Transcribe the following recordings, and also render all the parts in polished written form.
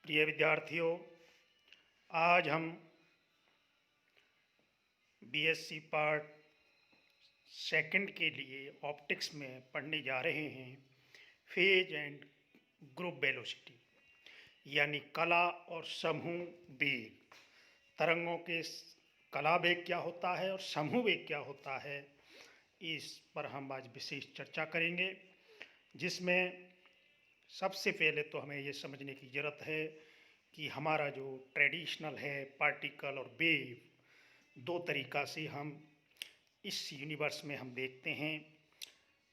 प्रिय विद्यार्थियों, आज हम बीएससी पार्ट सेकंड के लिए ऑप्टिक्स में पढ़ने जा रहे हैं फेज एंड ग्रुप वेलोसिटी, यानी कला और समूह वेग। तरंगों के कला वेग क्या होता है और समूह वेग क्या होता है, इस पर हम आज विशेष चर्चा करेंगे, जिसमें सबसे पहले तो हमें ये समझने की ज़रूरत है कि हमारा जो ट्रेडिशनल है पार्टिकल और वेव, दो तरीक़ा से हम इस यूनिवर्स में हम देखते हैं।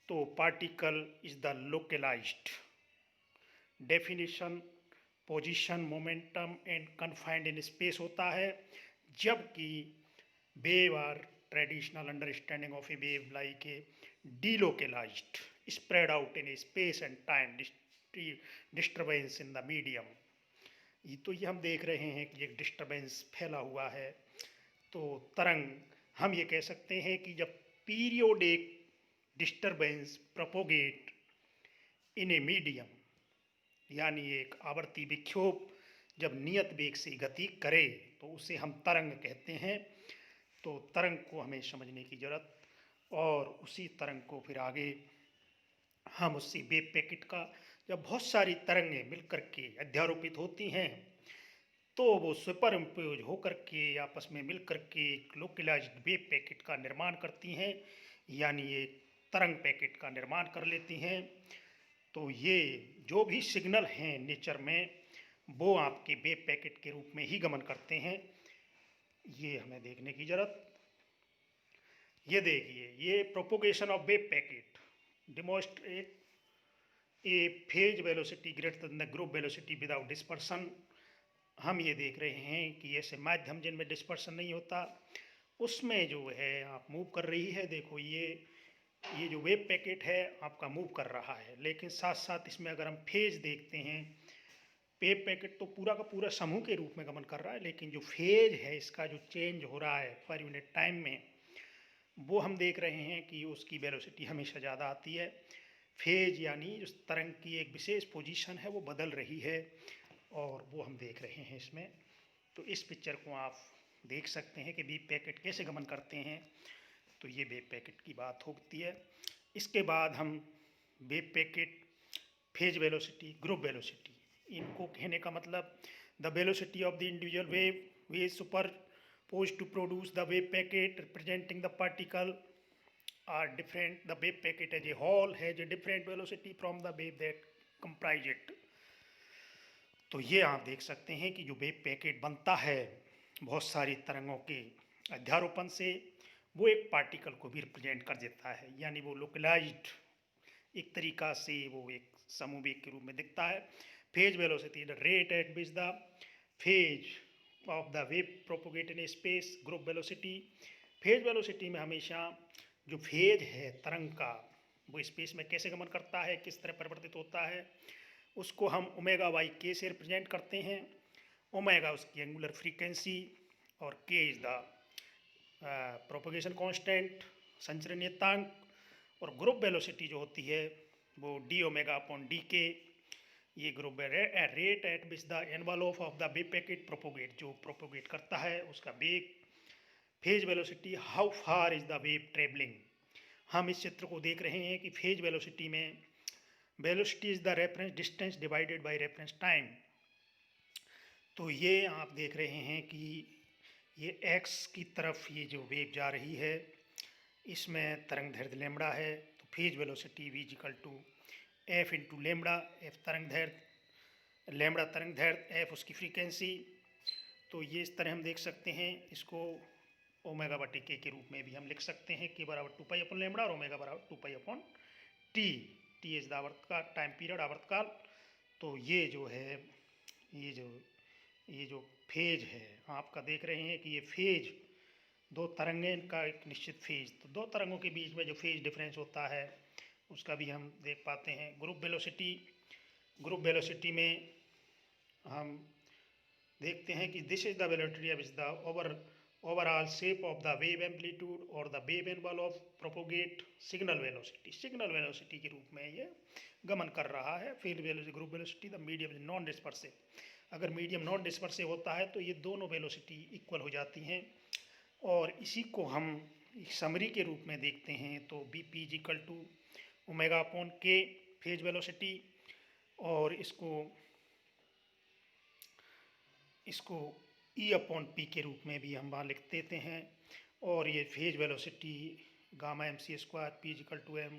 तो particle is the localised definition, position, momentum and confined in space होता है, जबकि wave are traditional understanding of a wave like a delocalised spread out in space and time disturbance in the medium. ये हम देख रहे हैं कि एक डिस्टर्बेंस फैला हुआ है। तो तरंग हम ये कह सकते हैं कि जब periodic disturbance propagate in a medium, यानी एक आवर्ती विक्षोभ जब नियत वेग से गति करे तो उसे हम तरंग कहते हैं। तो तरंग को हमें समझने की ज़रूरत, और उसी तरंग को फिर आगे हम उससे वेव पैकेट का, जब बहुत सारी तरंगें मिलकर के अध्यारोपित होती हैं तो वो सुपर इम्पोज होकर के आपस में मिलकर के एक लोकलाइज्ड वेव पैकेट का निर्माण करती हैं, यानी ये तरंग पैकेट का निर्माण कर लेती हैं। तो ये जो भी सिग्नल हैं नेचर में, वो आपके वेव पैकेट के रूप में ही गमन करते हैं। ये हमें देखने की ज़रूरत। ये देखिए, ये propagation of wave packet demonstrate A phase velocity greater than the group velocity without dispersion. हम ये देख रहे हैं कि ऐसे माध्यम जिनमें डिस्पर्सन नहीं होता, उसमें जो है आप मूव कर रही है। देखो ये जो वेव पैकेट है आपका मूव कर रहा है, लेकिन साथ साथ इसमें अगर हम फेज देखते हैं, वेव पैकेट तो पूरा का पूरा समूह के रूप में गमन कर रहा है, लेकिन जो फेज है इसका जो चेंज हो रहा है पर यूनिट टाइम में, वो हम देख रहे हैं कि उसकी वेलोसिटी हमेशा ज़्यादा आती है। फेज यानी उस तरंग की एक विशेष पोजीशन है वो बदल रही है, और वो हम देख रहे हैं इसमें। तो इस पिक्चर को आप देख सकते हैं कि वेव पैकेट कैसे गमन करते हैं। तो ये वेव पैकेट की बात होती है। इसके बाद हम wave packet, phase velocity, group velocity, इनको कहने का मतलब the velocity of the individual wave superpose to produce the wave packet representing the particle are different. The wave packet as a whole has a different velocity from the wave that comprise it. तो ये आप देख सकते हैं कि जो wave packet बनता है बहुत सारी तरंगों के अध्यारोपण से, वो एक पार्टिकल को भी रिप्रेजेंट कर देता है, यानी वो लोकलाइज्ड एक तरीका से वो एक समूह वेग के रूप में दिखता है। Phase velocity the rate at which the phase of the wave propagate in space. Group velocity, phase velocity में हमेशा जो फेज है तरंग का, वो स्पेस में कैसे गमन करता है, किस तरह परिवर्तित होता है, उसको हम ओमेगा वाई के से रिप्रेजेंट करते हैं। ओमेगा उसकी एंगुलर फ्रीक्वेंसी और के इज द प्रोपोगेशन कांस्टेंट, संचरण नियतांक। और ग्रुप वेलोसिटी जो होती है वो डी ओमेगा अपॉन डी के। ये group rate at which the envelope of the wave packet propagate, जो प्रोपोगेट करता है उसका वेग। Phase velocity, how far is the wave travelling. हम इस चित्र को देख रहे हैं कि फेज वेलोसिटी में velocity is the reference distance divided by reference time. तो ये आप देख रहे हैं कि ये एक्स की तरफ ये जो वेव जा रही है, इसमें तरंग दैर्घ्य लैम्बडा है। तो phase velocity v equal to F into lambda, F तरंग दैर्घ्य, लैम्बडा तरंग दैर्घ्य, एफ उसकी फ्रीक्वेंसी। तो ये इस तरह हम देख सकते हैं, इसको ओमेगा बटे के रूप में भी हम लिख सकते हैं, के बराबर 2 पाई अपॉन लैम्बडा और ओमेगा बराबर 2 pi upon T. T is the आवर्तकाल, टाइम पीरियड, आवर्तकाल। तो ये जो है ये जो फेज है आपका देख रहे हैं कि ये फेज, दो तरंगें का एक निश्चित फेज, तो दो तरंगों के बीच में जो फेज डिफरेंस होता है उसका भी हम देख पाते हैं। ग्रुप वेलोसिटी में हम देखते हैं कि this is the velocity of the over overall shape of the wave amplitude और the wave envelope of propagate signal velocity के रूप में ये गमन कर रहा है। Field velocity, group velocity, the medium non dispersive. अगर मीडियम नॉन डिस्पर्सिव होता है तो ये दोनों वेलोसिटी इक्वल हो जाती हैं। और इसी को हम समरी के रूप में देखते हैं तो V P is equal to omega upon K phase velocity, और इसको ई अपॉन पी के रूप में भी हम वहाँ लिख देते हैं। और ये phase velocity gamma M C square P equal to M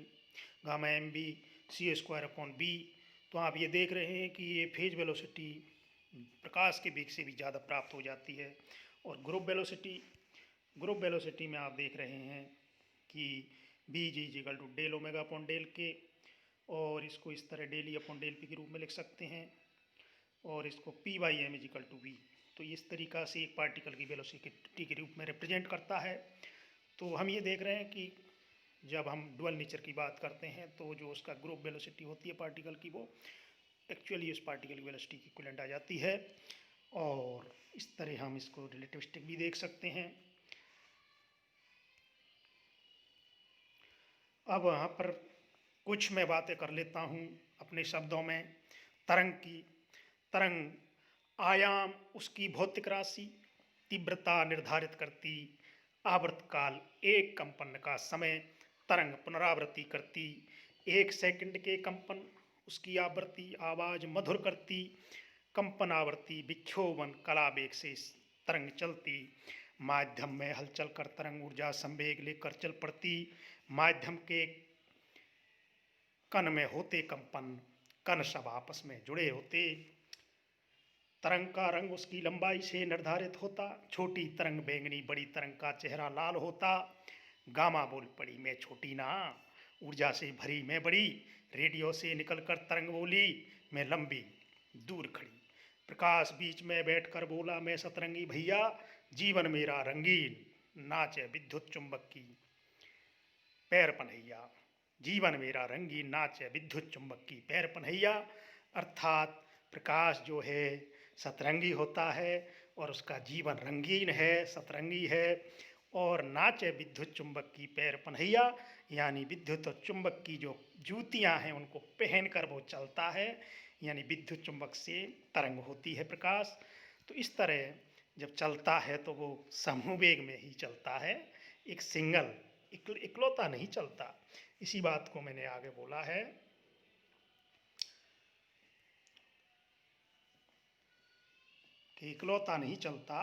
gamma M V C square upon V. तो आप ये देख रहे हैं कि ये फेज वेलोसिटी प्रकाश के वेग से भी ज़्यादा प्राप्त हो जाती है। और ग्रुप वेलोसिटी में आप देख रहे हैं कि V G equal to del omega upon del K, और इसको इस तरह del E upon del P के रूप में लिख सकते हैं, और इसको P by M equal to V. तो इस तरीक़ा से एक पार्टिकल की वेलोसिटी के रूप में रिप्रेजेंट करता है। तो हम ये देख रहे हैं कि जब हम डुअल नेचर की बात करते हैं तो जो उसका ग्रुप वेलोसिटी होती है पार्टिकल की, वो एक्चुअली उस पार्टिकल की वेलोसिटी की इक्विवेलेंट आ जाती है। और इस तरह हम इसको रिलेटिविस्टिक भी देख सकते हैं। अब वहाँ पर कुछ मैं बातें कर लेता हूँ अपने शब्दों में। तरंग आयाम उसकी भौतिक राशि, तीव्रता निर्धारित करती, आवर्तकाल एक कंपन का समय, तरंग पुनरावृत्ति करती, 1 सेकंड के कंपन, उसकी आवृत्ति आवाज़ मधुर करती, कंपन आवृत्ति विक्षोभन कला वेग से तरंग चलती, माध्यम में हलचल कर तरंग ऊर्जा संवेग लेकर चल पड़ती, माध्यम के कण में होते कंपन, कण सब आपस में जुड़े होते, तरंग का रंग उसकी लंबाई से निर्धारित होता, छोटी तरंग बैंगनी, बड़ी तरंग का चेहरा लाल होता, गामा बोल पड़ी मैं छोटी ना, ऊर्जा से भरी मैं बड़ी, रेडियो से निकलकर तरंग बोली मैं लंबी दूर खड़ी, प्रकाश बीच में बैठकर बोला मैं सतरंगी भैया, जीवन मेरा रंगीन नाचे विद्युत चुंबक की पैर पन्हैया, जीवन मेरा रंगीन नाचे विद्युत चुंबक की पैर पन्हैया। अर्थात प्रकाश जो है सतरंगी होता है और उसका जीवन रंगीन है, सतरंगी है, और नाचे विद्युत चुंबक की पैर पन्हैया, यानी विद्युत और चुंबक की जो जूतियां हैं उनको पहनकर वो चलता है, यानी विद्युत चुंबक से तरंग होती है प्रकाश। तो इस तरह जब चलता है तो वो समूह वेग में ही चलता है, एक सिंगल इकलौता नहीं चलता। इसी बात को मैंने आगे बोला है कि इकलौता नहीं चलता।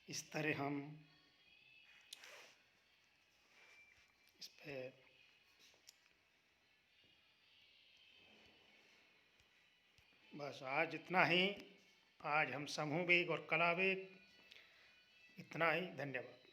इस तरह हम इस पे बस आज इतना ही। आज हम समूह वेग और कला वेग, इतना ही। धन्यवाद।